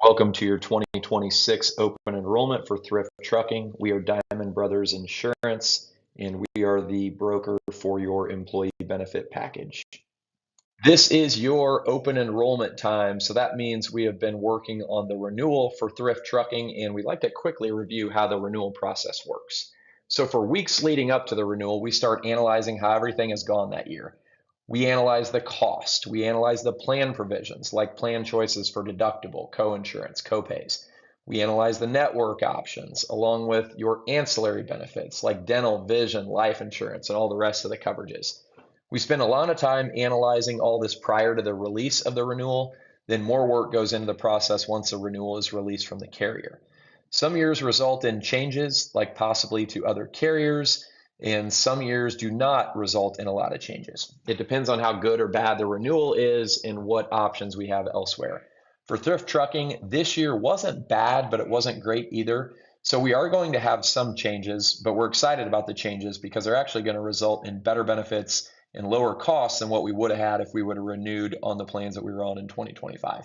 Welcome to your 2026 open enrollment for Thrift Trucking. We are Diamond Brothers Insurance, and we are the broker for your employee benefit package. This is your open enrollment time, so that means we have been working on the renewal for Thrift Trucking, and we'd like to quickly review how the renewal process works. So for weeks leading up to the renewal, we start analyzing how everything has gone that year. We analyze the cost. We analyze the plan provisions like plan choices for deductible, co-insurance, co-pays. We analyze the network options along with your ancillary benefits like dental, vision, life insurance, and all the rest of the coverages. We spend a lot of time analyzing all this prior to the release of the renewal. Then more work goes into the process once the renewal is released from the carrier. Some years result in changes, like possibly to other carriers, and some years do not result in a lot of changes. It depends on how good or bad the renewal is and what options we have elsewhere. For Thrift Trucking, this year wasn't bad, but it wasn't great either. So we are going to have some changes, but we're excited about the changes because they're actually going to result in better benefits and lower costs than what we would have had if we would have renewed on the plans that we were on in 2025.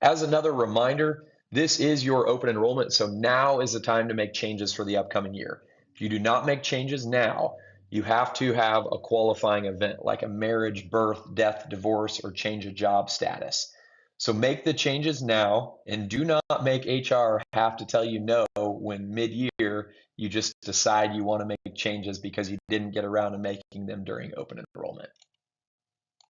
As another reminder, this is your open enrollment, so now is the time to make changes for the upcoming year. If you do not make changes now, you have to have a qualifying event like a marriage, birth, death, divorce, or change of job status. So make the changes now and do not make HR have to tell you no when mid-year you just decide you want to make changes because you didn't get around to making them during open enrollment.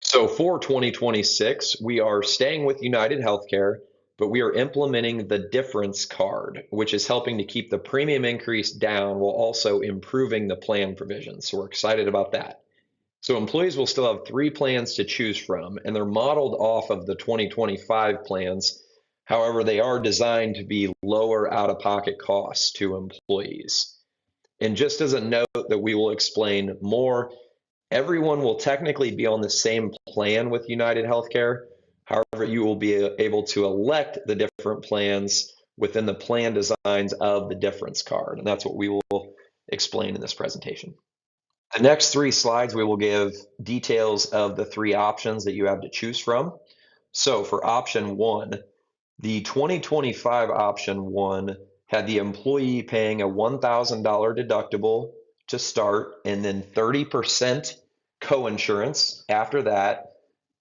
So for 2026, we are staying with United Healthcare, but we are implementing the difference card, which is helping to keep the premium increase down while also improving the plan provisions. So we're excited about that. So employees will still have three plans to choose from, and they're modeled off of the 2025 plans. However, they are designed to be lower out-of-pocket costs to employees. And just as a note that we will explain more, everyone will technically be on the same plan with United Healthcare. However, you will be able to elect the different plans within the plan designs of the difference card, and that's what we will explain in this presentation. The next three slides, we will give details of the three options that you have to choose from. So for option one, the 2025 option one had the employee paying a $1,000 deductible to start and then 30% co-insurance after that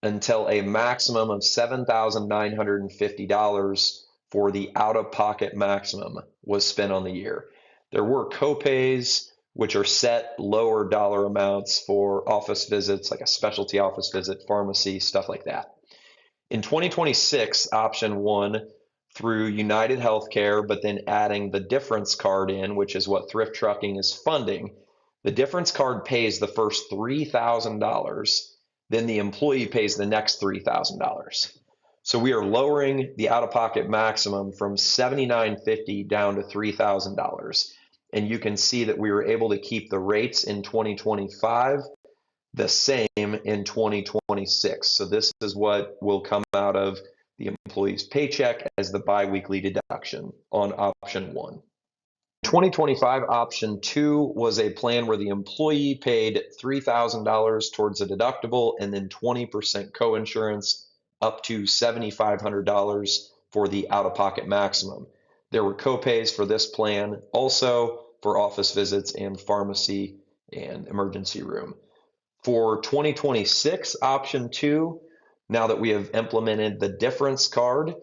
until a maximum of $7,950 for the out-of-pocket maximum was spent on the year. There were co-pays, which are set lower dollar amounts for office visits, like a specialty office visit, pharmacy, stuff like that. In 2026, option one through United Healthcare, but then adding the difference card in, which is what Thrift Trucking is funding, the difference card pays the first $3,000, then the employee pays the next $3,000. So we are lowering the out-of-pocket maximum from $7,950 down to $3,000. And you can see that we were able to keep the rates in 2025 the same in 2026. So this is what will come out of the employee's paycheck as the biweekly deduction on option one. 2025 option two was a plan where the employee paid $3,000 towards a deductible and then 20% co-insurance up to $7,500 for the out-of-pocket maximum. There were co-pays for this plan also for office visits and pharmacy and emergency room. For 2026 option two, now that we have implemented the difference card,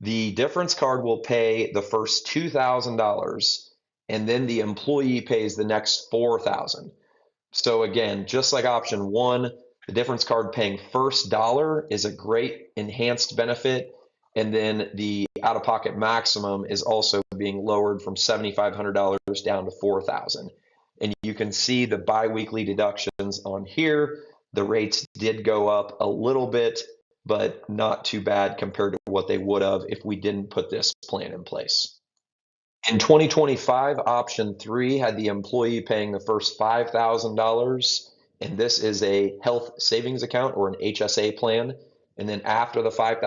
the difference card will pay the first $2,000 and then the employee pays the next $4,000. So again, just like option one, the difference card paying first dollar is a great enhanced benefit. And then the out-of-pocket maximum is also being lowered from $7,500 down to $4,000. And you can see the biweekly deductions on here. The rates did go up a little bit, but not too bad compared to what they would have if we didn't put this plan in place. In 2025, option three had the employee paying the first $5,000, and this is a health savings account or an HSA plan. And then after the $5,000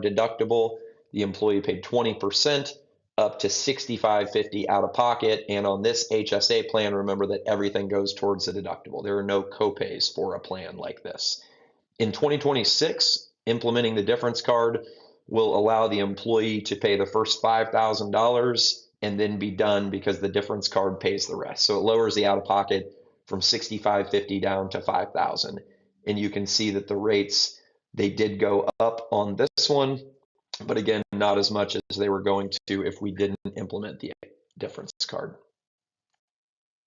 deductible, the employee paid 20% up to $6,550 out of pocket. And on this HSA plan, remember that everything goes towards the deductible. There are no co-pays for a plan like this. In 2026, implementing the difference card, will allow the employee to pay the first $5,000 and then be done because the difference card pays the rest. So it lowers the out-of-pocket from $6,550 down to $5,000. And you can see that the rates, they did go up on this one, but again, not as much as they were going to if we didn't implement the difference card.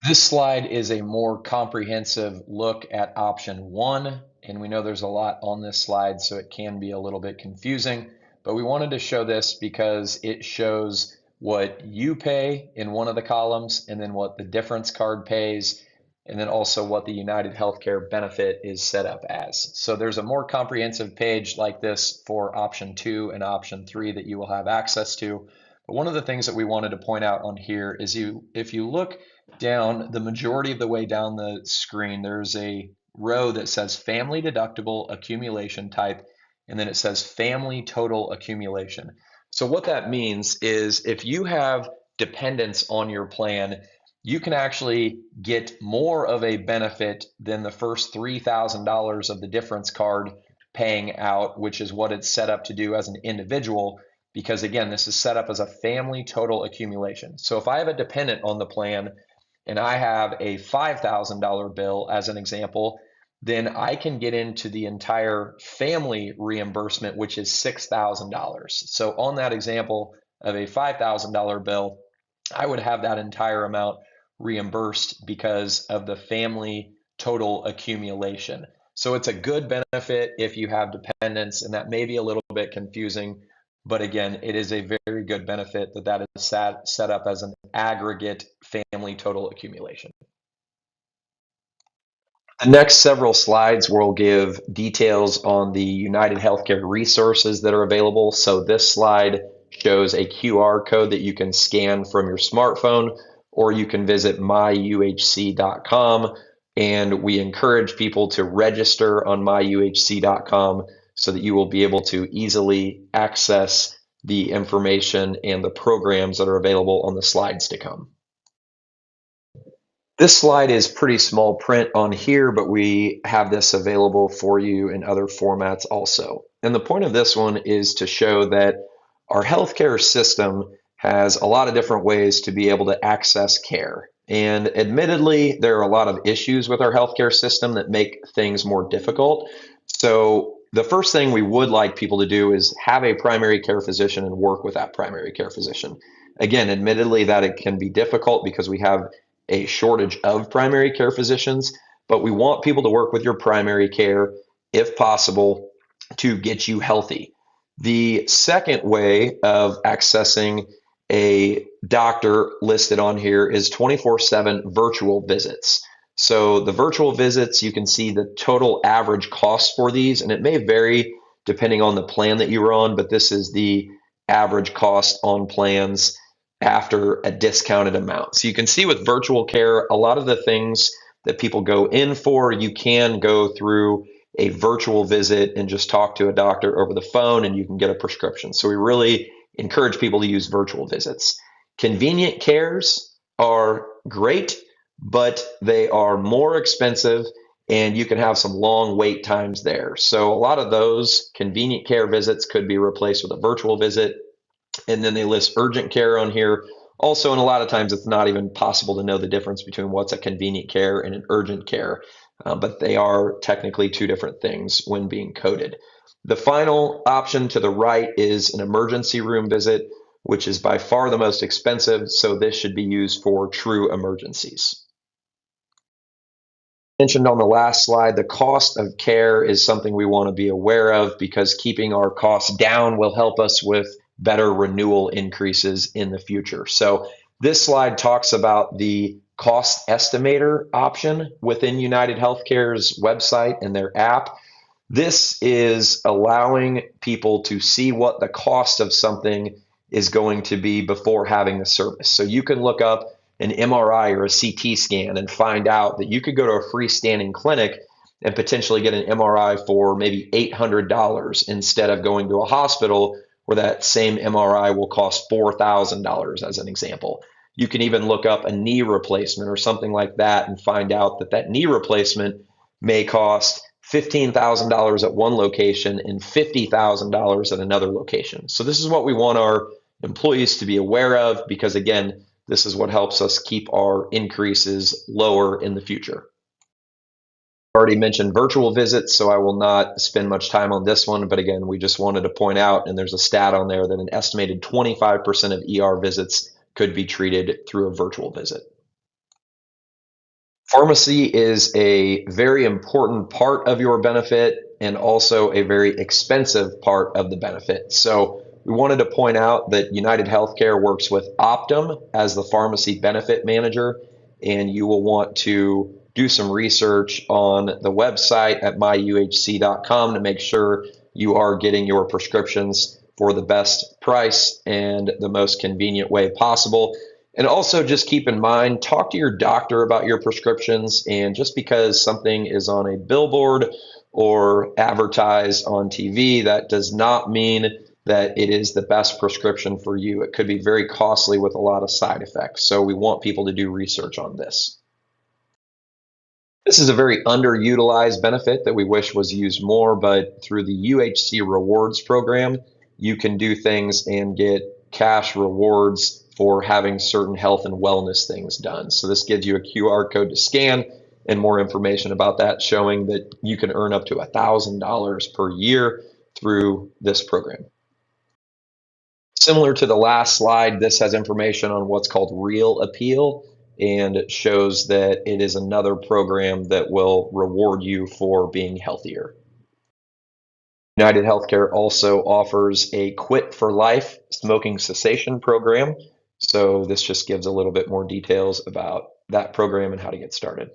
This slide is a more comprehensive look at option one, and we know there's a lot on this slide, so it can be a little bit confusing, but we wanted to show this because it shows what you pay in one of the columns, and then what the difference card pays, and then also what the United Healthcare benefit is set up as. So there's a more comprehensive page like this for option two and option three that you will have access to. But one of the things that we wanted to point out on here is if you look down the majority of the way down the screen, there's a row that says family deductible accumulation type, and then it says family total accumulation. So what that means is if you have dependents on your plan, you can actually get more of a benefit than the first $3,000 of the difference card paying out, which is what it's set up to do as an individual, because again, this is set up as a family total accumulation. So if I have a dependent on the plan and I have a $5,000 bill as an example, then I can get into the entire family reimbursement, which is $6,000. So on that example of a $5,000 bill, I would have that entire amount reimbursed because of the family total accumulation. So it's a good benefit if you have dependents, and that may be a little bit confusing, but again, it is a very good benefit that is set up as an aggregate family total accumulation. The next several slides will give details on the United Healthcare resources that are available. So this slide shows a QR code that you can scan from your smartphone, or you can visit myuhc.com. And we encourage people to register on myuhc.com so that you will be able to easily access the information and the programs that are available on the slides to come. This slide is pretty small print on here, but we have this available for you in other formats also. And the point of this one is to show that our healthcare system has a lot of different ways to be able to access care. And admittedly, there are a lot of issues with our healthcare system that make things more difficult. So the first thing we would like people to do is have a primary care physician and work with that primary care physician. Again, admittedly, that it can be difficult because we have a shortage of primary care physicians, but we want people to work with your primary care, if possible, to get you healthy. The second way of accessing a doctor listed on here is 24/7 virtual visits. So the virtual visits, you can see the total average cost for these, and it may vary depending on the plan that you're on, but this is the average cost on plans after a discounted amount. So you can see with virtual care, a lot of the things that people go in for, you can go through a virtual visit and just talk to a doctor over the phone and you can get a prescription. So we really encourage people to use virtual visits. Convenient cares are great, but they are more expensive and you can have some long wait times there. So a lot of those convenient care visits could be replaced with a virtual visit. And then they list urgent care on here also, and a lot of times it's not even possible to know the difference between what's a convenient care and an urgent care, but they are technically two different things when being coded. The final option to the right is an emergency room visit, which is by far the most expensive, so this should be used for true emergencies. Mentioned on the last slide, the cost of care is something we want to be aware of because keeping our costs down will help us with better renewal increases in the future. So this slide talks about the cost estimator option within United Healthcare's website and their app. This is allowing people to see what the cost of something is going to be before having the service. So you can look up an MRI or a CT scan and find out that you could go to a freestanding clinic and potentially get an MRI for maybe $800 instead of going to a hospital where that same MRI will cost $4,000 as an example. You can even look up a knee replacement or something like that and find out that that knee replacement may cost $15,000 at one location and $50,000 at another location. So this is what we want our employees to be aware of because, again, this is what helps us keep our increases lower in the future. Already mentioned virtual visits, so I will not spend much time on this one. But again, we just wanted to point out, and there's a stat on there that an estimated 25% of ER visits could be treated through a virtual visit. Pharmacy is a very important part of your benefit and also a very expensive part of the benefit. So we wanted to point out that United Healthcare works with Optum as the pharmacy benefit manager, and you will want to do some research on the website at myuhc.com to make sure you are getting your prescriptions for the best price and the most convenient way possible. And also just keep in mind, talk to your doctor about your prescriptions. And just because something is on a billboard or advertised on TV, that does not mean that it is the best prescription for you. It could be very costly with a lot of side effects. So we want people to do research on this. This is a very underutilized benefit that we wish was used more, but through the UHC rewards program, you can do things and get cash rewards for having certain health and wellness things done. So this gives you a QR code to scan and more information about that, showing that you can earn up to $1,000 per year through this program. Similar to the last slide, this has information on what's called Real Appeal, and it shows that it is another program that will reward you for being healthier. United Healthcare also offers a Quit for Life smoking cessation program. So this just gives a little bit more details about that program and how to get started.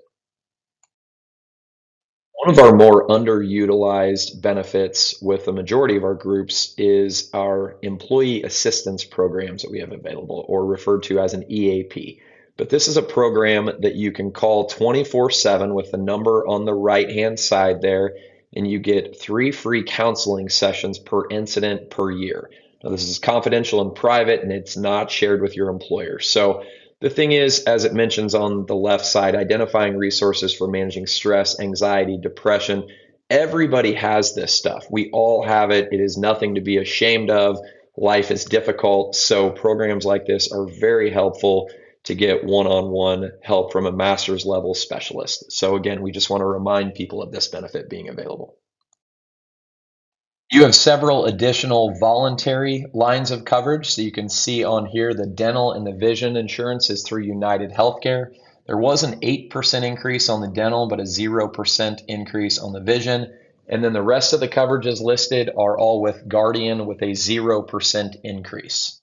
One of our more underutilized benefits with the majority of our groups is our employee assistance programs that we have available, or referred to as an EAP. But this is a program that you can call 24/7 with the number on the right-hand side there, and you get 3 free counseling sessions per incident per year. Now, this is confidential and private, and it's not shared with your employer. So the thing is, as it mentions on the left side, identifying resources for managing stress, anxiety, depression. Everybody has this stuff. We all have it. It is nothing to be ashamed of. Life is difficult. So programs like this are very helpful to get one-on-one help from a master's level specialist. So again, we just want to remind people of this benefit being available. You have several additional voluntary lines of coverage. So you can see on here the dental and the vision insurance is through United Healthcare. There was an 8% increase on the dental, but a 0% increase on the vision. And then the rest of the coverages listed are all with Guardian with a 0% increase.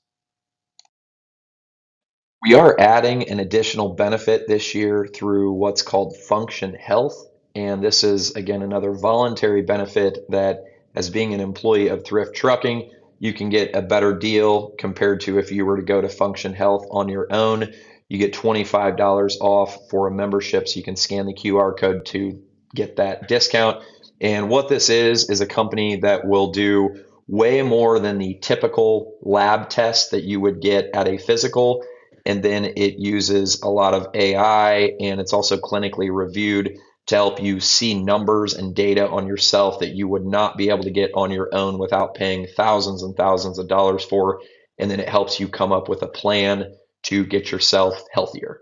We are adding an additional benefit this year through what's called Function Health. And this is, again, another voluntary benefit that, as being an employee of Thrift Trucking, you can get a better deal compared to if you were to go to Function Health on your own. You get $25 off for a membership, so you can scan the QR code to get that discount. And what this is a company that will do way more than the typical lab test that you would get at a physical. And then it uses a lot of AI, and it's also clinically reviewed to help you see numbers and data on yourself that you would not be able to get on your own without paying thousands and thousands of dollars for. And then it helps you come up with a plan to get yourself healthier.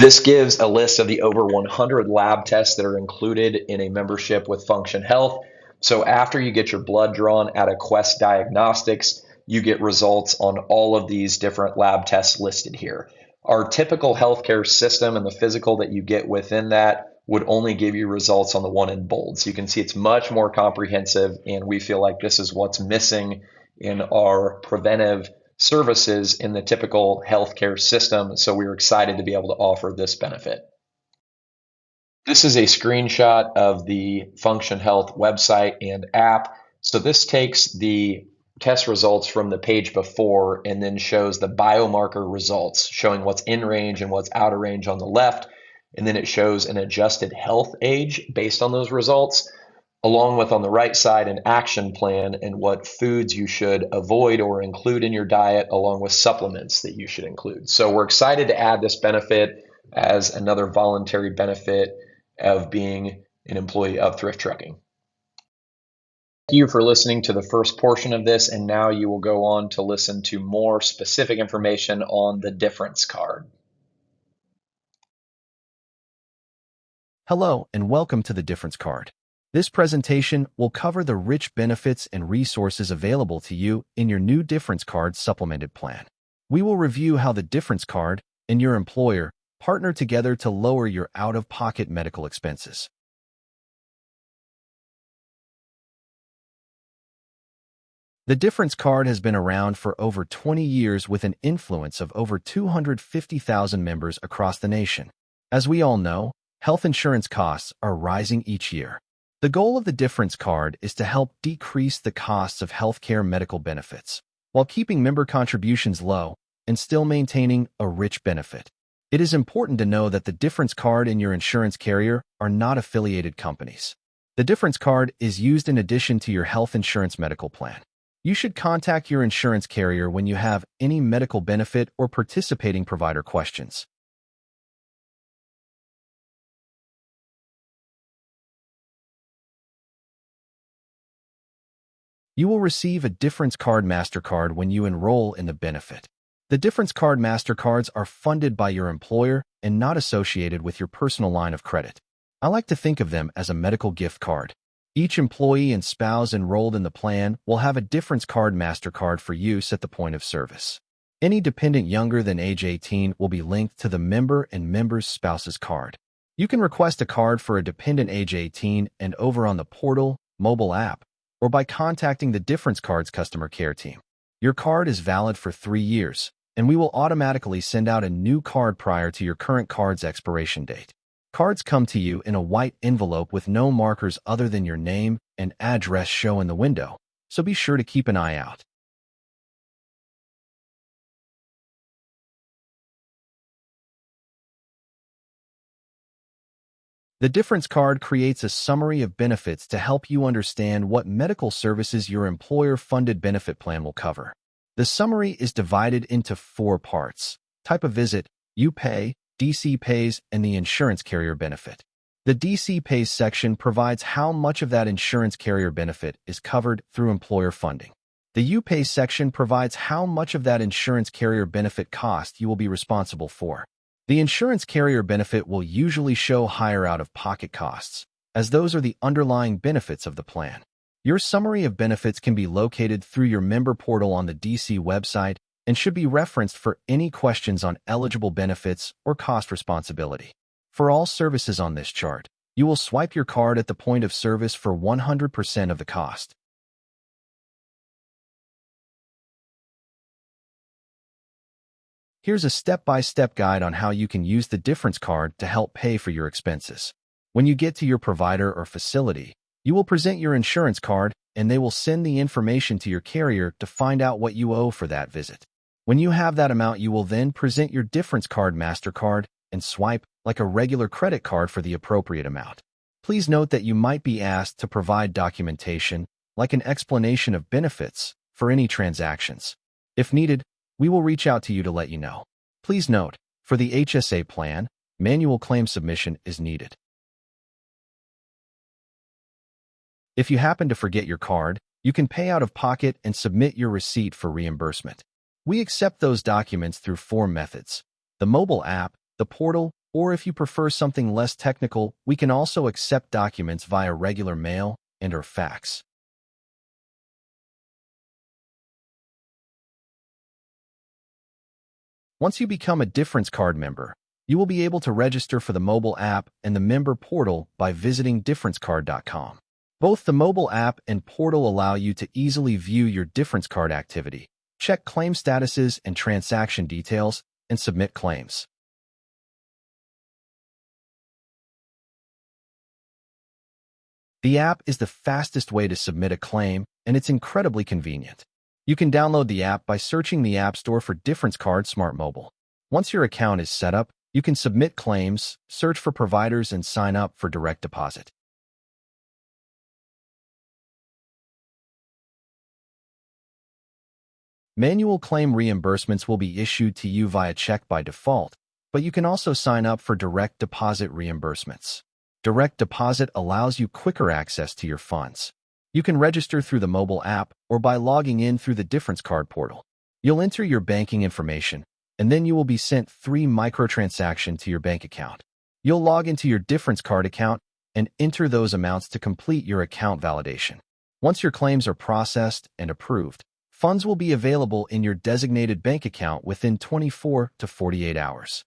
This gives a list of the over 100 lab tests that are included in a membership with Function Health. So after you get your blood drawn at a Quest Diagnostics, you get results on all of these different lab tests listed here. Our typical healthcare system and the physical that you get within that would only give you results on the one in bold. So you can see it's much more comprehensive, and we feel like this is what's missing in our preventive services in the typical healthcare system. So we're excited to be able to offer this benefit. This is a screenshot of the Function Health website and app. So this takes the test results from the page before and then shows the biomarker results, showing what's in range and what's out of range on the left. And then it shows an adjusted health age based on those results, along with on the right side an action plan and what foods you should avoid or include in your diet, along with supplements that you should include. So we're excited to add this benefit as another voluntary benefit of being an employee of Thrift Trucking. Thank you for listening to the first portion of this, and now you will go on to listen to more specific information on the difference card. Hello, and welcome to the difference card. This presentation will cover the rich benefits and resources available to you in your new difference card supplemented plan. We will review how the difference card and your employer partner together to lower your out-of-pocket medical expenses. The difference card has been around for over 20 years with an influence of over 250,000 members across the nation. As we all know, health insurance costs are rising each year. The goal of the difference card is to help decrease the costs of healthcare medical benefits, while keeping member contributions low and still maintaining a rich benefit. It is important to know that the difference card and your insurance carrier are not affiliated companies. The difference card is used in addition to your health insurance medical plan. You should contact your insurance carrier when you have any medical benefit or participating provider questions. You will receive a Difference Card MasterCard when you enroll in the benefit. The Difference Card MasterCards are funded by your employer and not associated with your personal line of credit. I like to think of them as a medical gift card. Each employee and spouse enrolled in the plan will have a Difference Card MasterCard for use at the point of service. Any dependent younger than age 18 will be linked to the member and member's spouse's card. You can request a card for a dependent age 18 and over on the portal, mobile app, or by contacting the Difference Card's customer care team. Your card is valid for 3 years, and we will automatically send out a new card prior to your current card's expiration date. Cards come to you in a white envelope with no markers other than your name and address show in the window, so be sure to keep an eye out. The Difference Card creates a summary of benefits to help you understand what medical services your employer-funded benefit plan will cover. The summary is divided into 4 parts: type of visit, you pay, DC pays, and the insurance carrier benefit. The DC pays section provides how much of that insurance carrier benefit is covered through employer funding. The you pay section provides how much of that insurance carrier benefit cost you will be responsible for. The insurance carrier benefit will usually show higher out-of-pocket costs, as those are the underlying benefits of the plan. Your summary of benefits can be located through your member portal on the DC website and should be referenced for any questions on eligible benefits or cost responsibility. For all services on this chart, you will swipe your card at the point of service for 100% of the cost. Here's a step-by-step guide on how you can use the Difference Card to help pay for your expenses. When you get to your provider or facility, you will present your insurance card and they will send the information to your carrier to find out what you owe for that visit. When you have that amount, you will then present your Difference Card MasterCard and swipe like a regular credit card for the appropriate amount. Please note that you might be asked to provide documentation, like an explanation of benefits, for any transactions. If needed, we will reach out to you to let you know. Please note, for the HSA plan, manual claim submission is needed. If you happen to forget your card, you can pay out of pocket and submit your receipt for reimbursement. We accept those documents through 4 methods: the mobile app, the portal, or if you prefer something less technical, we can also accept documents via regular mail and/or fax. Once you become a Difference Card member, you will be able to register for the mobile app and the member portal by visiting differencecard.com. Both the mobile app and portal allow you to easily view your Difference Card activity, check claim statuses and transaction details, and submit claims. The app is the fastest way to submit a claim, and it's incredibly convenient. You can download the app by searching the App Store for Difference Card Smart Mobile. Once your account is set up, you can submit claims, search for providers, and sign up for direct deposit. Manual claim reimbursements will be issued to you via check by default, but you can also sign up for direct deposit reimbursements. Direct deposit allows you quicker access to your funds. You can register through the mobile app or by logging in through the Difference Card portal. You'll enter your banking information, and then you will be sent 3 microtransactions to your bank account. You'll log into your Difference Card account and enter those amounts to complete your account validation. Once your claims are processed and approved, funds will be available in your designated bank account within 24 to 48 hours.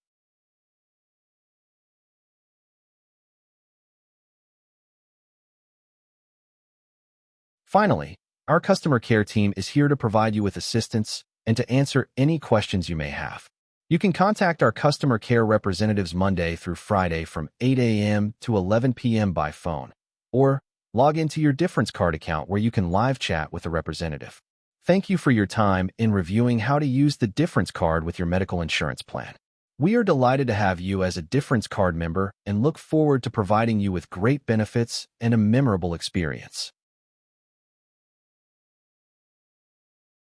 Finally, our customer care team is here to provide you with assistance and to answer any questions you may have. You can contact our customer care representatives Monday through Friday from 8 a.m. to 11 p.m. by phone, or log into your Difference Card account where you can live chat with a representative. Thank you for your time in reviewing how to use the Difference Card with your medical insurance plan. We are delighted to have you as a Difference Card member and look forward to providing you with great benefits and a memorable experience.